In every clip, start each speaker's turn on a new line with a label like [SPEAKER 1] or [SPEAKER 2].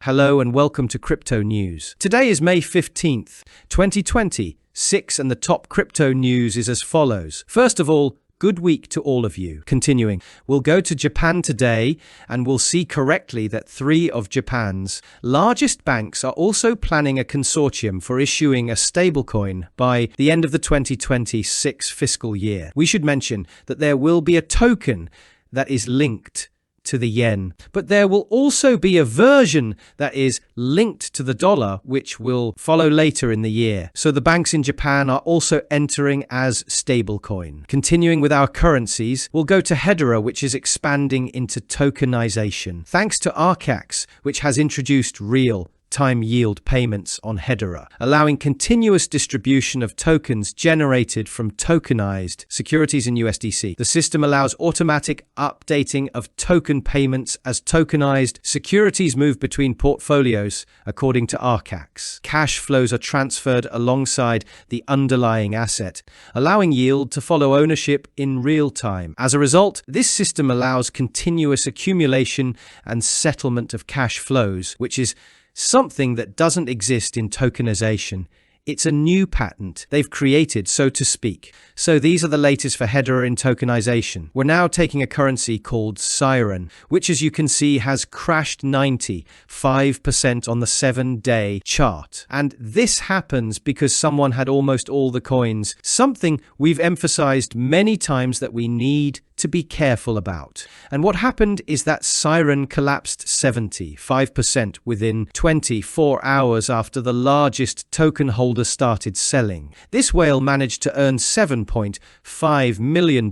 [SPEAKER 1] Hello and welcome to Crypto News. Today is May 15th, 2026, and the top crypto news is as follows. First of all, good week to all of you. Continuing, we'll go to Japan today and we'll see correctly that 3 of Japan's largest banks are also planning a consortium for issuing a stablecoin by the end of the 2026 fiscal year. We should mention that there will be a token that is linked to the yen, but there will also be a version that is linked to the dollar, which will follow later in the year. So the banks in Japan are also entering as stablecoin. Continuing with our currencies, we'll go to Hedera, which is expanding into tokenization, thanks to Archax, which has introduced real-time yield payments on Hedera, allowing continuous distribution of tokens generated from tokenized securities in USDC. The system allows automatic updating of token payments as tokenized securities move between portfolios, according to Archax. Cash flows are transferred alongside the underlying asset, allowing yield to follow ownership in real time. As a result, this system allows continuous accumulation and settlement of cash flows, which is something that doesn't exist in tokenization. It's a new patent they've created, so to speak. So these are the latest for Hedera in tokenization. We're now taking a currency called SIREN, which as you can see has crashed 95% on the 7-day chart. And this happens because someone had almost all the coins, something we've emphasized many times that we need to be careful about. And what happened is that SIREN collapsed 75% within 24 hours after the largest token holder started selling. This whale managed to earn $7.5 million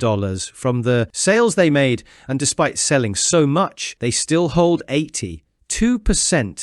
[SPEAKER 1] from the sales they made, and despite selling so much, they still hold 82%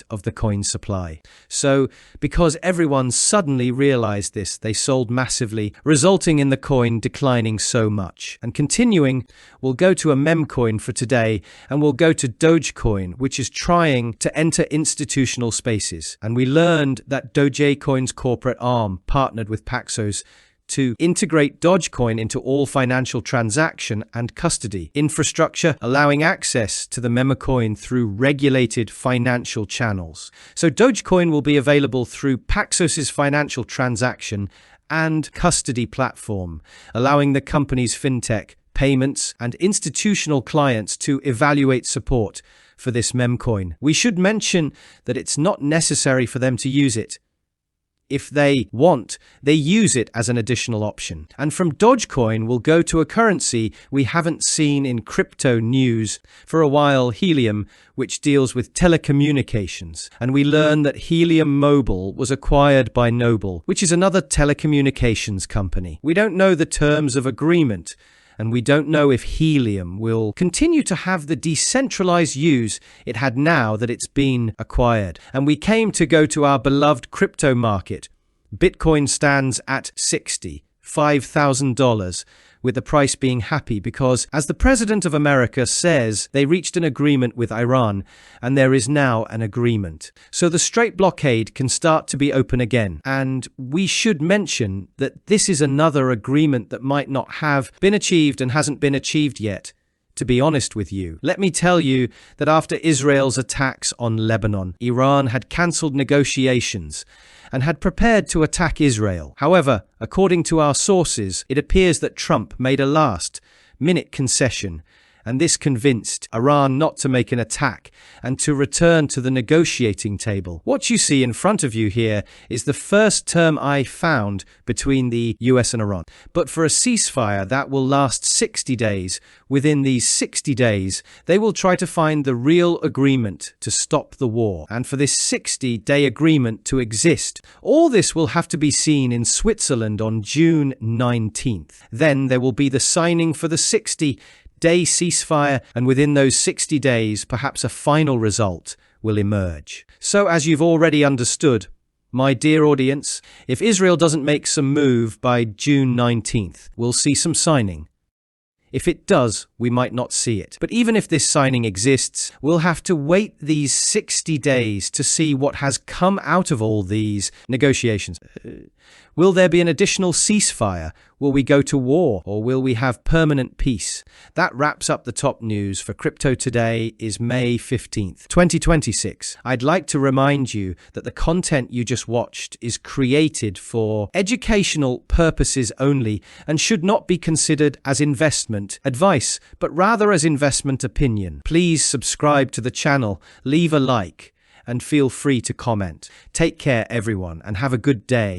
[SPEAKER 1] of the coin supply. So, because everyone suddenly realized this, they sold massively, resulting in the coin declining so much. And continuing, we'll go to a meme coin for today, and we'll go to Dogecoin, which is trying to enter institutional spaces. And we learned that Dogecoin's corporate arm partnered with Paxos to integrate Dogecoin into all financial transaction and custody infrastructure, allowing access to the meme coin through regulated financial channels. So Dogecoin will be available through Paxos's financial transaction and custody platform, allowing the company's fintech, payments, and institutional clients to evaluate support for this meme coin. We should mention that it's not necessary for them to use it. If they want, they use it as an additional option. And from Dogecoin, we'll go to a currency we haven't seen in crypto news for a while, Helium, which deals with telecommunications. And we learn that Helium Mobile was acquired by Noble, which is another telecommunications company. We don't know the terms of agreement, and we don't know if Helium will continue to have the decentralized use it had now that it's been acquired. And we came to go to our beloved crypto market. Bitcoin stands at $65,000, with the price being happy because, as the President of America says, they reached an agreement with Iran, and there is now an agreement. So the Strait blockade can start to be open again. And we should mention that this is another agreement that might not have been achieved and hasn't been achieved yet. To be honest with you, let me tell you that after Israel's attacks on Lebanon, Iran had cancelled negotiations and had prepared to attack Israel. However, according to our sources, it appears that Trump made a last-minute concession, and this convinced Iran not to make an attack and to return to the negotiating table. What you see in front of you here is the first term I found between the US and Iran. But for a ceasefire that will last 60 days, within these 60 days, they will try to find the real agreement to stop the war. And for this 60-day agreement to exist, all this will have to be seen in Switzerland on June 19th. Then there will be the signing for the 60-day ceasefire, and within those 60 days, perhaps a final result will emerge. So as you've already understood, my dear audience, if Israel doesn't make some move by June 19th, we'll see some signing. If it does, we might not see it. But even if this signing exists, we'll have to wait these 60 days to see what has come out of all these negotiations. Will there be an additional ceasefire Will we go to war, or will we have permanent peace? That wraps up the top news for crypto. Today is May 15th, 2026. I'd like to remind you that the content you just watched is created for educational purposes only and should not be considered as investment advice, but rather as investment opinion. Please subscribe to the channel, leave a like, and feel free to comment. Take care, everyone, and have a good day.